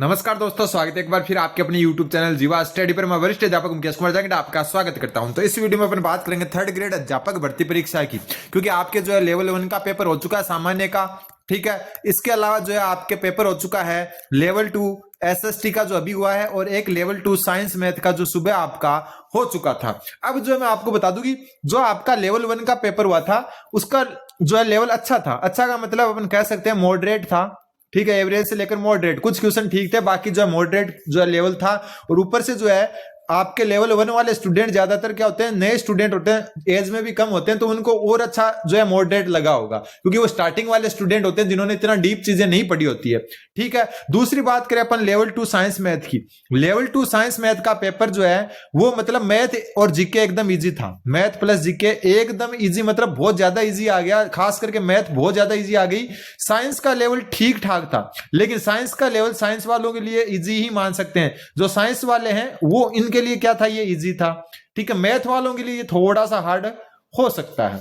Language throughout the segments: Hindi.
नमस्कार दोस्तों, स्वागत है एक बार फिर आपके अपने YouTube चैनल जीवा स्टडी पर। मैं वरिष्ठ अध्यापक मुकेश कुमार जांगड़ा आपका स्वागत करता हूं। तो इस वीडियो में अपन बात करेंगे थर्ड ग्रेड अध्यापक भर्ती परीक्षा की, क्योंकि आपके जो है लेवल 1 का पेपर हो चुका है सामान्य का। ठीक है, इसके अलावा जो है आपके पेपर हो चुका है लेवल 2 एसएसटी का जो अभी हुआ है, और एक लेवल 2 साइंस मैथ का जो सुबह आपका हो चुका था। अब जो मैं आपको बता दूं कि जो आपका लेवल 1 का पेपर हुआ था उसका जो है लेवल अच्छा था। अच्छा का मतलब अपन कह सकते हैं मॉडरेट था। ठीक है, एवरेज से लेकर मॉडरेट, कुछ क्वेश्चन ठीक थे, बाकी जो है मॉडरेट जो है लेवल था। और ऊपर से जो है आपके लेवल 1 वाले स्टूडेंट ज्यादातर क्या होते हैं, नए स्टूडेंट होते हैं, एज में भी कम होते हैं, तो उनको और अच्छा जो है मॉडरेट लगा होगा, क्योंकि वो स्टार्टिंग वाले स्टूडेंट होते हैं जिन्होंने इतना डीप चीजें नहीं पढ़ी होती है। ठीक है, दूसरी बात करें अपन लेवल 2 साइंस मैथ की। लेवल 2 साइंस मैथ का पेपर जो है वो मतलब मैथ और जीके एकदम इजी था। मैथ प्लस जीके एकदम इजी, मतलब बहुत ज्यादा इजी आ गया, खास करके मैथ बहुत ज्यादा इजी आ गई। साइंस का लेवल ठीक ठाक था, लेकिन साइंस का लेवल साइंस वालों के लिए इजी ही मान सकते हैं। जो साइंस वाले हैं वो इनके लिए क्या था, ये इजी था। ठीक है, मैथ वालों के लिए ये थोड़ा सा हार्ड हो सकता है।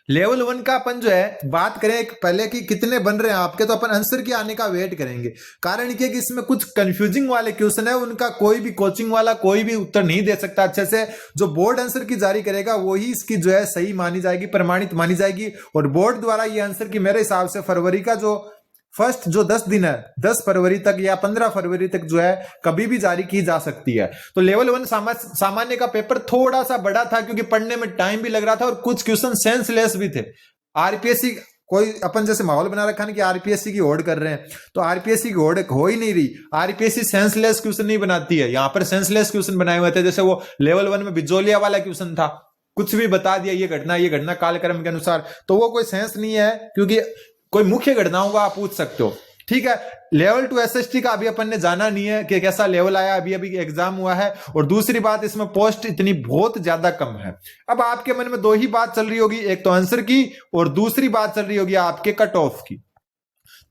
लेवल 1 का अपन जो है बात करें पहले कि कितने बन रहे हैं आपके, तो अपन आंसर के आने का वेट करेंगे। कारण ये कि इसमें कुछ कंफ्यूजिंग वाले क्वेश्चन है, उनका कोई भी कोचिंग वाला कोई भी उत्तर नहीं दे सकता अच्छे से। जो बोर्ड आंसर की जारी करेगा वही इसकी जो है सही मानी जाएगी, प्रमाणित मानी जाएगी। और बोर्ड द्वारा ये आंसर की मेरे हिसाब से फरवरी का जो फर्स्ट जो 10 दिन है, 10 फरवरी तक या 15 फरवरी तक जो है कभी भी जारी की जा सकती है। तो लेवल 1 सामान्य का पेपर थोड़ा सा बड़ा था, क्योंकि पढ़ने में टाइम भी लग रहा था और कुछ क्वेश्चन सेंसलेस भी थे। आरपीएससी कोई अपन जैसे माहौल बना रखा है कि आरपीएससी की होड़ कर रहे हैं, तो आरपीएससी की होड़ हो ही नहीं रही। आरपीएससी सेंसलेस क्वेश्चन नहीं बनाती है, यहां पर सेंसलेस क्वेश्चन बनाए हुए थे। जैसे वो लेवल 1 में बिजोलिया वाला क्वेश्चन था, कुछ भी बता दिया, ये घटना कालक्रम के अनुसार, तो वो कोई सेंस नहीं है, क्योंकि कोई मुख्य घटनाओं का आप पूछ सकते हो। ठीक है, लेवल 2 एसएसटी का अभी अपन ने जाना नहीं है कि कैसा लेवल आया, अभी अभी एग्जाम हुआ है। और दूसरी बात, इसमें पोस्ट इतनी बहुत ज्यादा कम है। अब आपके मन में दो ही बात चल रही होगी, एक तो आंसर की और दूसरी बात चल रही होगी आपके कट ऑफ की।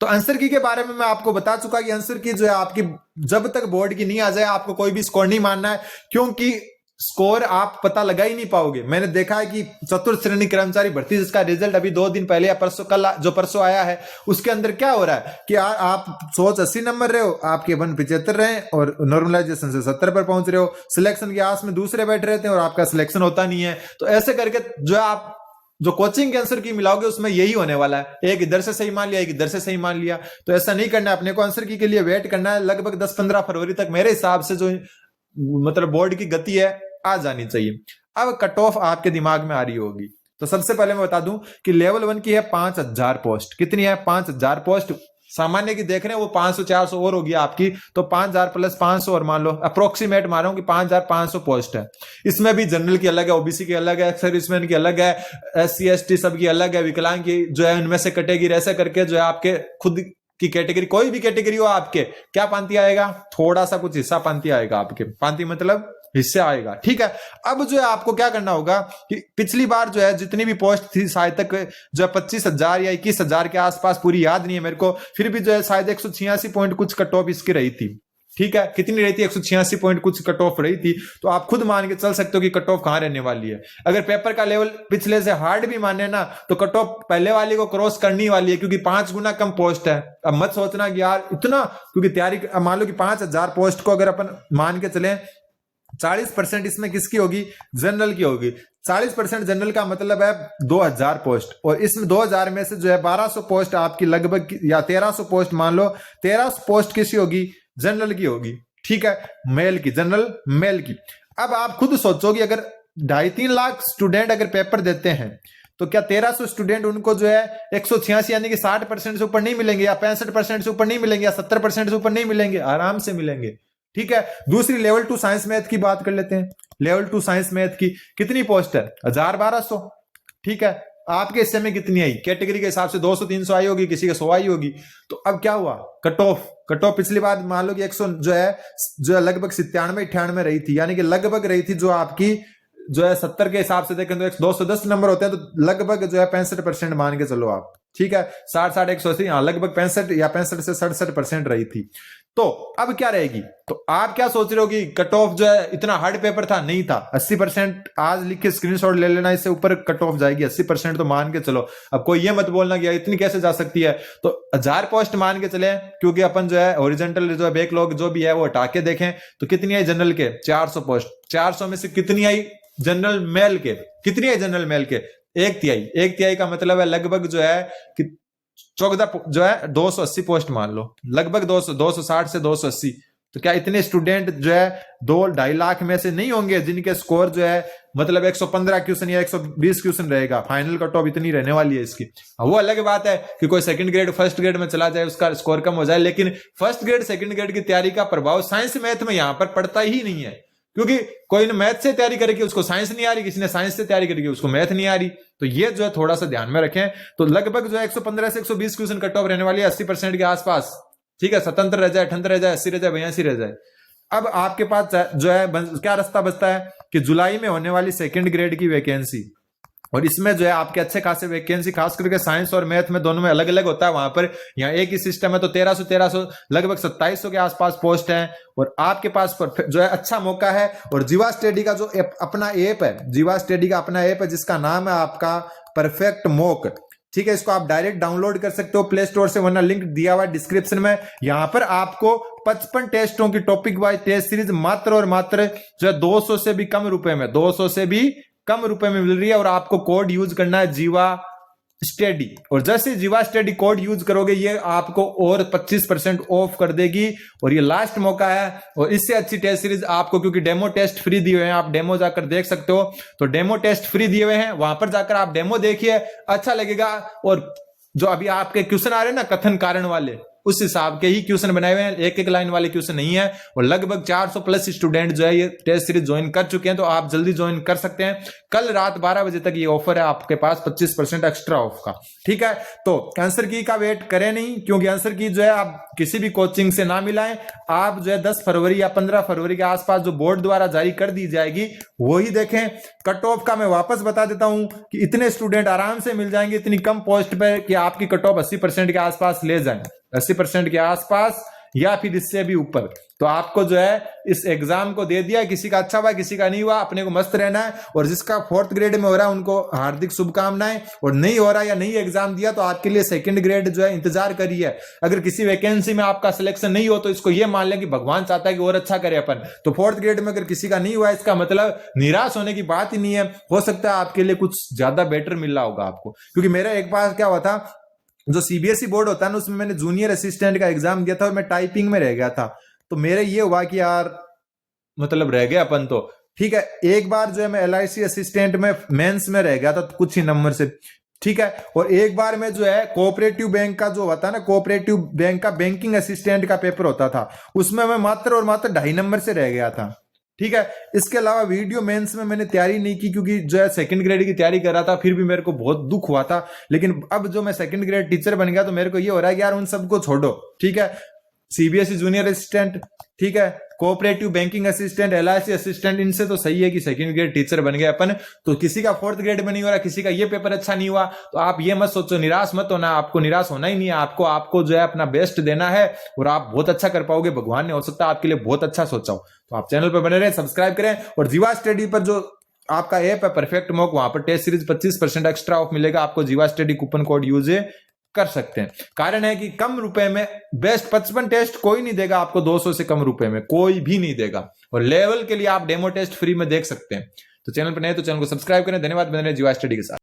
तो आंसर की के बारे में मैं आपको बता चुका कि आंसर की जो है आपकी जब तक बोर्ड की नहीं आ जाए आपको कोई भी स्कोर नहीं मानना है, क्योंकि स्कोर आप पता लगा ही नहीं पाओगे। मैंने देखा है कि चतुर्थ श्रेणी कर्मचारी भर्ती जिसका रिजल्ट अभी 2 दिन पहले या परसों, कल जो परसों आया है, उसके अंदर क्या हो रहा है कि आप सोच 80 नंबर रहे हो, आपके 175 रहे और नॉर्मलाइजेशन से 70 पर पहुंच रहे हो। सिलेक्शन के आस में दूसरे बैठ रहते हैं और आपका सिलेक्शन होता नहीं है। तो ऐसे करके जो है आप जो कोचिंग के आंसर की मिलाओगे उसमें यही होने वाला है, एक इधर से सही मान लिया, एक इधर से सही मान लिया। तो ऐसा नहीं करना है, अपने को आंसर की के लिए वेट करना है। लगभग 10-15 फरवरी तक मेरे हिसाब से जो मतलब बोर्ड की गति है आ जानी चाहिए। अब कट ऑफ आपके दिमाग में आ रही होगी, तो सबसे पहले मैं बता दूं कि लेवल 1 की है 5000 पोस्ट। कितनी है? 5000 पोस्ट। सामान्य की देख रहे हैं वो 500-400 और होगी आपकी, तो 5000 प्लस 500 और मान लो अप्रोक्सीमेट मारो कि 5500 पोस्ट है। इसमें भी जनरल की अलग है, ओबीसी की अलग है, सर्विसमैन की अलग है, एससी एसटी सबकी अलग है, विकलांग की जो है उनमें से कटेगी। ऐसे करके जो है आपके खुद की कैटेगरी, कोई भी कैटेगरी हो आपके, क्या पांति आएगा, थोड़ा सा कुछ हिस्सा पांति आएगा आपके। पांति मतलब हिस्से आएगा। ठीक है, अब जो है आपको क्या करना होगा कि पिछली बार जो है जितनी भी पोस्ट थी शायद तक जो है 25,000 या 21,000 के आसपास, पूरी याद नहीं है मेरे को, फिर भी जो है शायद 186 पॉइंट कुछ कट ऑफ इसकी रही थी। ठीक है, कितनी रही थी? 186 पॉइंट कुछ कट ऑफ रही थी। तो आप खुद मान के चल सकते हो कि कट ऑफ कहां रहने वाली है। अगर पेपर का लेवल पिछले से हार्ड भी माने ना, तो कट ऑफ पहले वाली को क्रॉस करनी वाली है, क्योंकि 5 गुना कम पोस्ट है। अब मत सोचना कि यार इतना, क्योंकि तैयारी मान लो कि 5000 पोस्ट को अगर अपन मान के चले, 40% इसमें किसकी होगी? जनरल की होगी। 40% जनरल का मतलब है 2000 पोस्ट, और इसमें 2000 में से जो है 1200 पोस्ट आपकी लगभग, या 1300 पोस्ट मान लो, 1300 पोस्ट किसी होगी? जनरल की होगी। ठीक है, मेल की, जनरल मेल की। अब आप खुद सोचोगे अगर 2.5-3 लाख स्टूडेंट अगर पेपर देते हैं, तो क्या 1300 स्टूडेंट उनको जो है 186 यानी कि 60% से ऊपर नहीं मिलेंगे, या 65% से ऊपर नहीं मिलेंगे, या 70% से ऊपर नहीं मिलेंगे? आराम से मिलेंगे। ठीक है, दूसरी लेवल 2 साइंस मैथ की बात कर लेते हैं। लेवल 2 साइंस मैथ की कितनी पोस्ट है? 1000-1200। ठीक है, आपके हिस्से में कितनी आई? कैटेगरी के हिसाब से 200-300 आई होगी, किसी के 100 आई होगी। तो अब क्या हुआ? कट ऑफ पिछली बार मान लो कि 100 जो है लगभग 97-98 रही थी, यानी कि लगभग रही थी। जो आपकी जो है 70 के हिसाब से देखें तो 210 नंबर होते हैं, तो लगभग जो है 65% मान के चलो आप। ठीक है, 60-60-180, हाँ लगभग 65 या 65 से 67% रही थी। तो अब क्या रहेगी? तो आप क्या सोच रहे हो कि कट ऑफ जो है इतना हार्ड पेपर था? नहीं था, 80% आज लिख के स्क्रीनशॉट ले लेना, इससे ऊपर कट ऑफ जाएगी। 80% तो मान के चलो। अब कोई ये मत बोलना कि इतनी कैसे जा सकती है, तो 1000 पोस्ट मान के चले, क्योंकि अपन जो है ओरिजेंटल जो है बैकलॉग जो भी है वो हटा के देखें तो कितनी आई जनरल के? 400 पोस्ट। 400 में से कितनी आई जनरल मेल के? कितनी आई जनरल मेल के? 1/3। 1/3 का मतलब है लगभग जो है कि 14 जो है 280 पोस्ट मान लो, लगभग 260 से 280। तो क्या इतने स्टूडेंट जो है 2-2.5 लाख में से नहीं होंगे जिनके स्कोर जो है मतलब 115 क्वेश्चन या 120 क्वेश्चन रहेगा? फाइनल कट ऑफ इतनी रहने वाली है इसकी। वो अलग बात है कि कोई सेकंड ग्रेड फर्स्ट ग्रेड में चला जाए, उसका स्कोर कम हो जाए, लेकिन फर्स्ट ग्रेड सेकंड ग्रेड की तैयारी का प्रभाव साइंस मैथ में यहां पर पड़ता ही नहीं है, क्योंकि कोई ने मैथ से तैयारी करके उसको साइंस नहीं आ रही, किसी ने साइंस से तैयारी करके उसको मैथ नहीं आ रही। तो ये जो है थोड़ा सा ध्यान में रखें। तो लगभग जो है 115 से 120 क्वेश्चन कट ऑफ रहने वाली है, 80% के आसपास। ठीक है, 77 रह जाए, 78 रह जाए, 80 रह जाए, 82 रह जाए। अब आपके पास जो है क्या रास्ता बचता है कि जुलाई में होने वाली सेकंड ग्रेड की वैकेंसी, और इसमें जो है आपके अच्छे खासे वैकेंसी, खास करके साइंस और मैथ में दोनों में अलग अलग होता है। वहां पर यहाँ एक ही सिस्टम है, तो 1300 लगभग 2700 के आसपास पोस्ट है, और आपके पास जो है अच्छा मौका है। और जीवा स्टडी का जो अपना ऐप है, जीवा स्टडी का अपना ऐप है जिसका नाम है आपका परफेक्ट मॉक। ठीक है, इसको आप डायरेक्ट डाउनलोड कर सकते हो प्ले स्टोर से, वरना लिंक दिया हुआ डिस्क्रिप्शन में। यहां पर आपको 55 टेस्टों की टॉपिक वाइज टेस्ट सीरीज मात्र और मात्र जो है 200 से भी कम रुपए में, 200 से भी कम रुपए में मिल रही है। और आपको कोड यूज करना है जीवा स्टडी, और जैसे जीवा स्टडी कोड यूज करोगे ये आपको और 25% ऑफ कर देगी। और ये लास्ट मौका है, और इससे अच्छी टेस्ट सीरीज आपको, क्योंकि डेमो टेस्ट फ्री दिए हुए हैं, आप डेमो जाकर देख सकते हो। तो डेमो टेस्ट फ्री दिए हुए हैं, वहां पर जाकर आप डेमो देखिए, अच्छा लगेगा। और जो अभी आपके क्वेश्चन आ रहे हैं ना कथन कारण वाले, उस हिसाब के ही क्वेश्चन बनाए हुए हैं, एक लाइन वाले क्वेश्चन नहीं है। और लगभग 400 प्लस स्टूडेंट जो है ये टेस्ट सीरीज ज्वाइन कर चुके हैं, तो आप जल्दी ज्वाइन कर सकते हैं। कल रात 12 बजे तक ये ऑफर है आपके पास 25% एक्स्ट्रा ऑफ का। ठीक है, तो आंसर की का वेट करें नहीं, क्योंकि आंसर की जो है आप किसी भी कोचिंग से ना मिलाएं। आप जो है 10 फरवरी या 15 फरवरी के आसपास जो बोर्ड द्वारा जारी कर दी जाएगी वही देखें। कट ऑफ का मैं वापस बता देता हूं कि इतने स्टूडेंट आराम से मिल जाएंगे इतनी कम पोस्ट पे कि आपकी कट ऑफ 80% के आसपास ले जाए, 80% के आसपास या फिर इससे भी ऊपर। तो आपको जो है इस एग्जाम को दे दिया, किसी का अच्छा हुआ किसी का नहीं हुआ, अपने को मस्त रहना है। और जिसका 4th ग्रेड में हो रहा है उनको हार्दिक शुभकामनाएं, और नहीं हो रहा या नहीं एग्जाम दिया तो आपके लिए सेकंड ग्रेड जो है इंतजार करिए। अगर किसी वैकेंसी में आपका सिलेक्शन नहीं हो तो इसको ये मान लें कि भगवान चाहता है कि और अच्छा करे अपन। तो 4th ग्रेड में अगर किसी का नहीं हुआ, इसका मतलब निराश होने की बात ही नहीं है। हो सकता है आपके लिए कुछ ज्यादा बेटर मिल रहा होगा आपको, क्योंकि मेरा एक बार क्या हुआ था, जो सीबीएसई बोर्ड होता है ना, उसमें मैंने जूनियर असिस्टेंट का एग्जाम दिया था और मैं टाइपिंग में रह गया था। तो मेरे ये हुआ कि यार मतलब रह गया अपन तो ठीक है। एक बार जो है मैं LIC असिस्टेंट में मेंस में रह गया था कुछ ही नंबर से, ठीक है। और एक बार में जो है कोऑपरेटिव बैंक का जो होता है ना, कोऑपरेटिव बैंक का बैंकिंग असिस्टेंट का पेपर होता था, उसमें मैं मात्र और मात्र 2.5 नंबर से रह गया था, ठीक है। इसके अलावा वीडियो मेंस में मैंने तैयारी नहीं की, क्योंकि जो है सेकंड ग्रेड की तैयारी कर रहा था, फिर भी मेरे को बहुत दुख हुआ था। लेकिन अब जो मैं सेकंड ग्रेड टीचर बन गया तो मेरे को ये हो रहा है कि यार उन सबको छोड़ो, ठीक है। सीबीएसई जूनियर असिस्टेंट, ठीक है, cooperative banking assistant, LIC assistant, इनसे तो सही है कि सेकंड ग्रेड टीचर बन गए अपन। तो किसी का 4th ग्रेड में नहीं हो रहा, किसी का ये पेपर अच्छा नहीं हुआ, तो आप ये मत सोचो, निराश मत होना। आपको निराश होना ही नहीं है, आपको जो है अपना बेस्ट देना है और आप बहुत अच्छा कर पाओगे। भगवान ने हो सकता है आपके लिए बहुत अच्छा सोचा हो। तो आप चैनल पर बने रहे, सब्सक्राइब करें। और जीवा स्टडी पर जो आपका ऐप है परफेक्ट मॉक, वहां पर टेस्ट सीरीज 25% एक्स्ट्रा ऑफ मिलेगा आपको। जीवा स्टडी कूपन कोड यूज कर सकते हैं। कारण है कि कम रुपए में बेस्ट 55 टेस्ट कोई नहीं देगा आपको, 200 से कम रुपए में कोई भी नहीं देगा। और लेवल के लिए आप डेमो टेस्ट फ्री में देख सकते हैं। तो चैनल पर नए तो चैनल को सब्सक्राइब करें। धन्यवाद। बने रहे जीवा स्टडी के साथ।